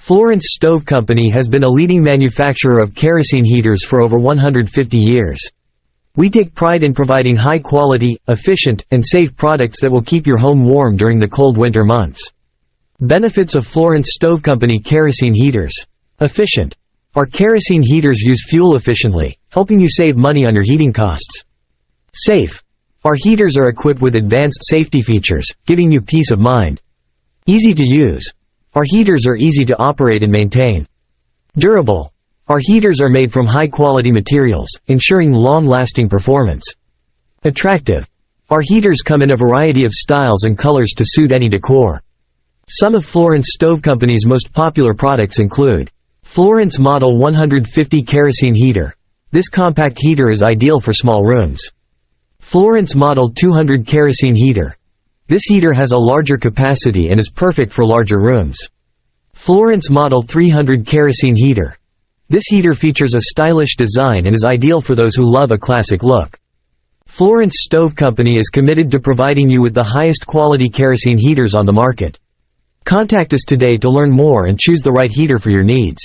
Florence Stove Company has been a leading manufacturer of kerosene heaters for over 150 years. We take pride in providing high-quality, efficient, and safe products that will keep your home warm during the cold winter months. Benefits of Florence Stove Company kerosene heaters. Efficient. Our kerosene heaters use fuel efficiently, helping you save money on your heating costs. Safe. Our heaters are equipped with advanced safety features, giving you peace of mind. Easy to use. Our heaters are easy to operate and maintain. Durable. Our heaters are made from high-quality materials, ensuring long-lasting performance. Attractive. Our heaters come in a variety of styles and colors to suit any decor. Some of Florence Stove Company's most popular products include Florence Model 150 Kerosene Heater. This compact heater is ideal for small rooms. Florence Model 200 Kerosene Heater. This heater has a larger capacity and is perfect for larger rooms. Florence Model 300 Kerosene Heater. This heater features a stylish design and is ideal for those who love a classic look. Florence Stove Company is committed to providing you with the highest quality kerosene heaters on the market. Contact us today to learn more and choose the right heater for your needs.